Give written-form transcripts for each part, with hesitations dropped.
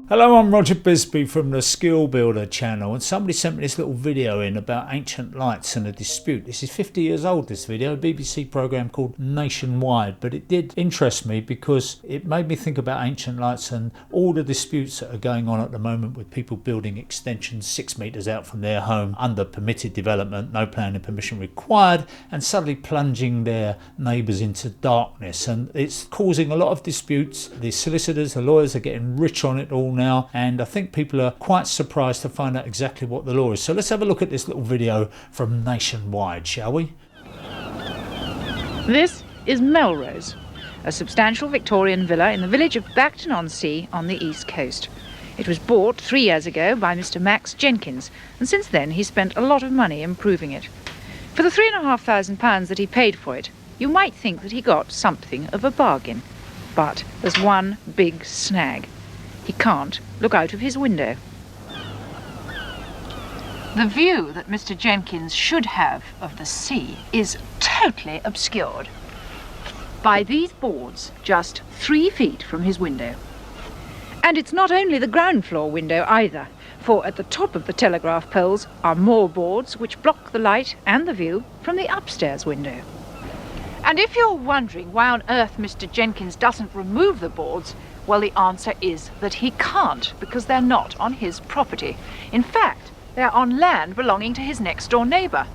Hello, I'm Roger Bisbee from the Skill Builder channel, and somebody sent me this little video in about ancient lights and a dispute. This is 50 years old, this video, a BBC programme called Nationwide, but it did interest me because it made me think about ancient lights and all the disputes that are going on at the moment with people building extensions 6 metres out from their home under permitted development, no planning permission required, and suddenly plunging their neighbours into darkness. And it's causing a lot of disputes. The solicitors, the lawyers are getting rich on it all now, and I think people are quite surprised to find out exactly what the law is. So let's have a look at this little video from Nationwide, shall we? This is Melrose, a substantial Victorian villa in the village of Bacton-on-Sea on the east coast. It was bought 3 years ago by Mr. Max Jenkins, and since then he spent a lot of money improving it. For the £3,500 that he paid for it, you might think that he got something of a bargain. But there's one big snag. He can't look out of his window. The view that Mr. Jenkins should have of the sea is totally obscured by these boards just 3 feet from his window. And it's not only the ground floor window either, for at the top of the telegraph poles are more boards which block the light and the view from the upstairs window. And if you're wondering why on earth Mr. Jenkins doesn't remove the boards, well, the answer is that he can't, because they're not on his property. In fact, they're on land belonging to his next-door neighbour.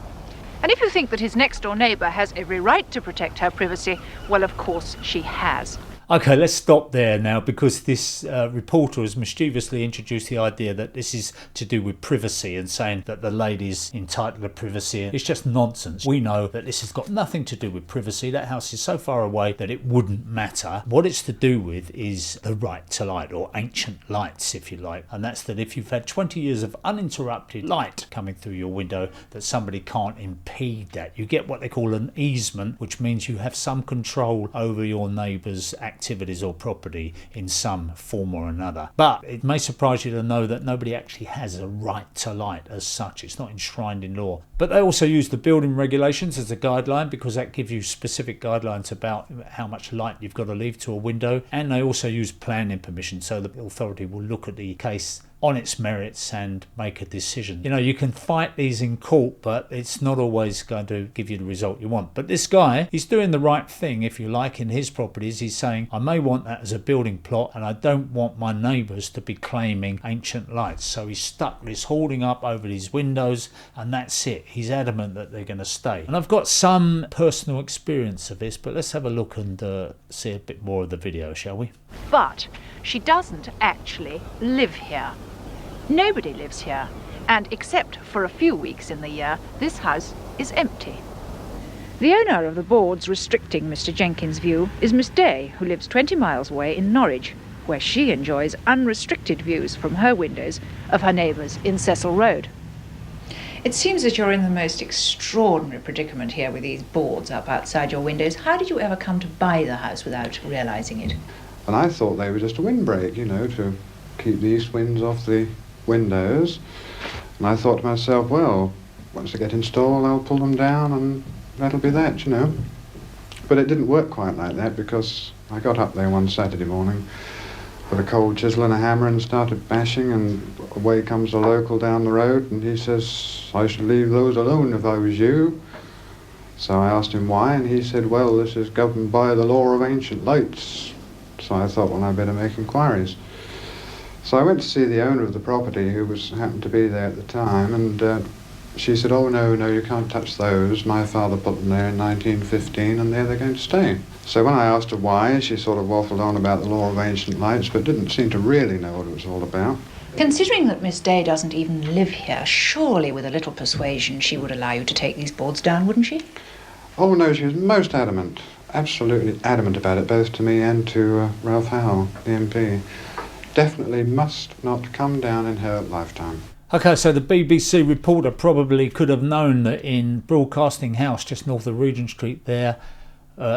And if you think that his next-door neighbour has every right to protect her privacy, well, of course she has. Okay, let's stop there now, because this reporter has mischievously introduced the idea that this is to do with privacy and saying that the lady's entitled to privacy. It's just nonsense. We know that this has got nothing to do with privacy. That house is so far away that it wouldn't matter. What it's to do with is the right to light, or ancient lights, if you like. And that's that if you've had 20 years of uninterrupted light coming through your window, that somebody can't impede that. You get what they call an easement, which means you have some control over your neighbour's activities or property in some form or another. But it may surprise you to know that nobody actually has a right to light as such. It's not enshrined in law. But they also use the building regulations as a guideline, because that gives you specific guidelines about how much light you've got to leave to a window. And they also use planning permission, so the authority will look at the case on its merits and make a decision. You know, you can fight these in court, but it's not always going to give you the result you want. But this guy, he's doing the right thing, if you like, in his properties. He's saying, I may want that as a building plot, and I don't want my neighbours to be claiming ancient lights. So he's stuck this hoarding up over his windows, and that's it. He's adamant that they're going to stay. And I've got some personal experience of this, but let's have a look and see a bit more of the video, shall we? But she doesn't actually live here. Nobody lives here, and except for a few weeks in the year, this house is empty. The owner of the boards restricting Mr. Jenkins' view is Miss Day, who lives 20 miles away in Norwich, where she enjoys unrestricted views from her windows of her neighbours in Cecil Road. It seems that you're in the most extraordinary predicament here with these boards up outside your windows. How did you ever come to buy the house without realising it? And I thought they were just a windbreak, you know, to keep the east winds off the windows. And I thought to myself, well, once they get installed, I'll pull them down and that'll be that, you know. But it didn't work quite like that, because I got up there one Saturday morning with a cold chisel and a hammer and started bashing, and away comes a local down the road, and he says, I should leave those alone if I was you. So I asked him why, and he said, well, this is governed by the law of ancient lights. So I thought, well, I better make inquiries. So I went to see the owner of the property, who happened to be there at the time, and she said, oh, no, you can't touch those. My father put them there in 1915, and there they're going to stay. So when I asked her why, she sort of waffled on about the law of ancient lights, but didn't seem to really know what it was all about. Considering that Miss Day doesn't even live here, surely with a little persuasion she would allow you to take these boards down, wouldn't she? Oh, no, she was most adamant, absolutely adamant about it, both to me and to Ralph Howell, the MP. Definitely must not come down in her lifetime. Okay, so the BBC reporter probably could have known that in Broadcasting House, just north of Regent Street there,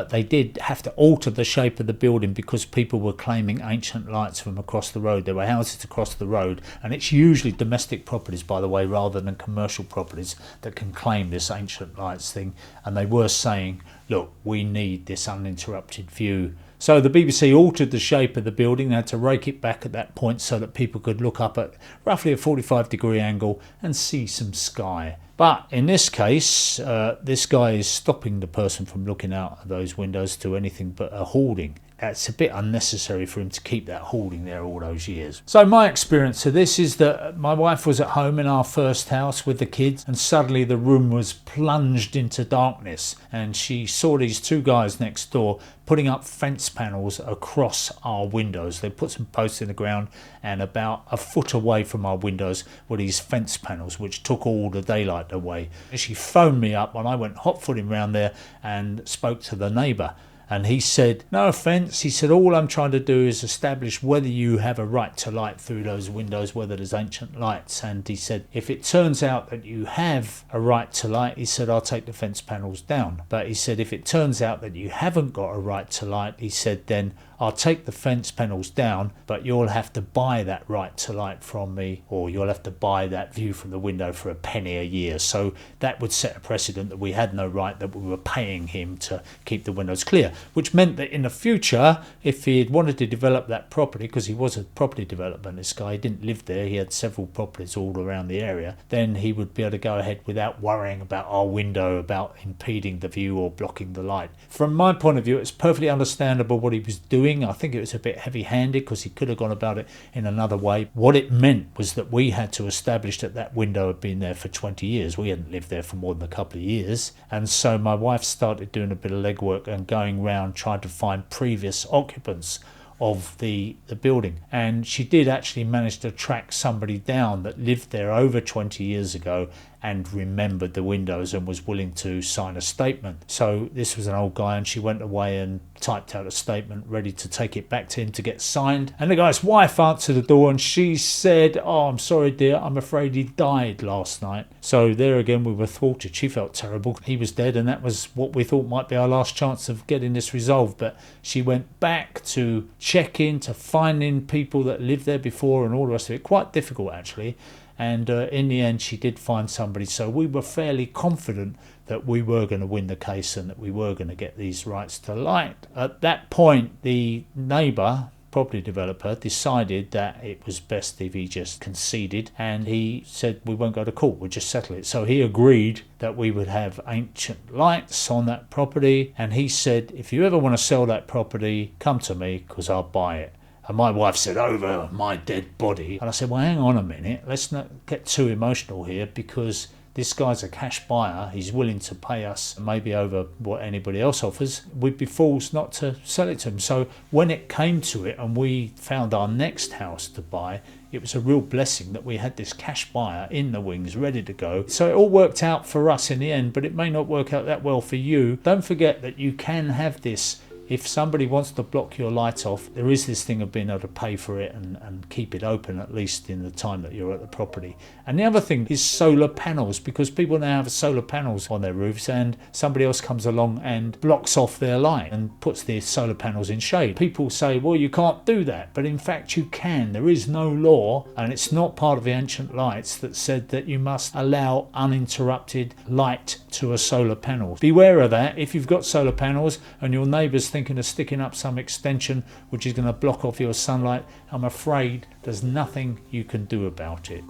they did have to alter the shape of the building because people were claiming ancient lights from across the road. There were houses across the road, and it's usually domestic properties, by the way, rather than commercial properties that can claim this ancient lights thing. And they were saying, look, we need this uninterrupted view So the BBC altered the shape of the building. They had to rake it back at that point so that people could look up at roughly a 45-degree angle and see some sky. But in this case, this guy is stopping the person from looking out of those windows to anything but a hoarding. It's a bit unnecessary for him to keep that hoarding there all those years. So my experience of this is that my wife was at home in our first house with the kids, and suddenly the room was plunged into darkness, and she saw these two guys next door putting up fence panels across our windows. They put some posts in the ground, and about a foot away from our windows were these fence panels which took all the daylight away. She phoned me up and I went hot-footing round there and spoke to the neighbour. And he said, no offence, he said, all I'm trying to do is establish whether you have a right to light through those windows, whether there's ancient lights. And he said, if it turns out that you have a right to light, he said, I'll take the fence panels down. But he said, if it turns out that you haven't got a right to light, he said, then I'll take the fence panels down, but you'll have to buy that right to light from me, or you'll have to buy that view from the window for £1 a year. So that would set a precedent that we had no right, that we were paying him to keep the windows clear, which meant that in the future, if he had wanted to develop that property, because he was a property developer, this guy, he didn't live there, he had several properties all around the area, then he would be able to go ahead without worrying about our window, about impeding the view or blocking the light. From my point of view, it's perfectly understandable what he was doing. I think it was a bit heavy-handed because he could have gone about it in another way. What it meant was that we had to establish that that window had been there for 20 years. We hadn't lived there for more than a couple of years. And so my wife started doing a bit of legwork and going round trying to find previous occupants of the building. And she did actually manage to track somebody down that lived there over 20 years ago and remembered the windows and was willing to sign a statement. So this was an old guy, and she went away and typed out a statement ready to take it back to him to get signed. And the guy's wife answered the door and she said, oh, I'm sorry dear, I'm afraid he died last night. So there again we were thwarted. She felt terrible. He was dead, and that was what we thought might be our last chance of getting this resolved. But she went back to check in, to finding people that lived there before and all the rest of it. Quite difficult actually. And in the end, she did find somebody. So we were fairly confident that we were going to win the case and that we were going to get these rights to light. At that point, the neighbour, property developer, decided that it was best if he just conceded, and he said we won't go to court, we'll just settle it. So he agreed that we would have ancient lights on that property, and he said, if you ever want to sell that property, come to me because I'll buy it. And my wife said, over my dead body. And I said, well, hang on a minute, let's not get too emotional here, because this guy's a cash buyer. He's willing to pay us maybe over what anybody else offers. We'd be fools not to sell it to him. So when it came to it and we found our next house to buy, it was a real blessing that we had this cash buyer in the wings ready to go. So it all worked out for us in the end, but it may not work out that well for you. Don't forget that you can have this. If somebody wants to block your light off, there is this thing of being able to pay for it and keep it open, at least in the time that you're at the property. And the other thing is solar panels, because people now have solar panels on their roofs and somebody else comes along and blocks off their light and puts their solar panels in shade. People say, well, you can't do that. But in fact, you can. There is no law, and it's not part of the ancient lights that said that you must allow uninterrupted light to a solar panel. Beware of that. If you've got solar panels and your neighbour's thinking of sticking up some extension which is going to block off your sunlight, I'm afraid there's nothing you can do about it.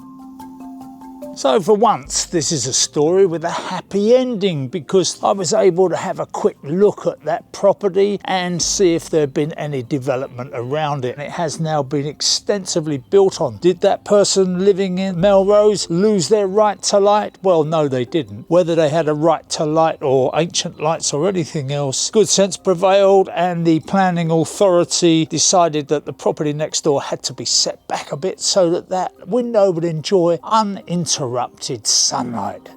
So for once, this is a story with a happy ending, because I was able to have a quick look at that property and see if there had been any development around it. And it has now been extensively built on. Did that person living in Melrose lose their right to light? Well, no, they didn't. Whether they had a right to light or ancient lights or anything else, good sense prevailed, and the planning authority decided that the property next door had to be set back a bit so that that window would enjoy uninterrupted sunlight.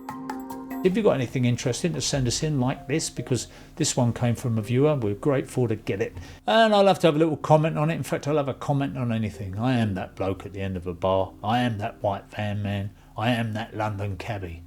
If you've got anything interesting to send us in like this, because this one came from a viewer, we're grateful to get it. And I'll have to have a little comment on it. In fact, I'll have a comment on anything. I am that bloke at the end of a bar. I am that white van man. I am that London cabbie.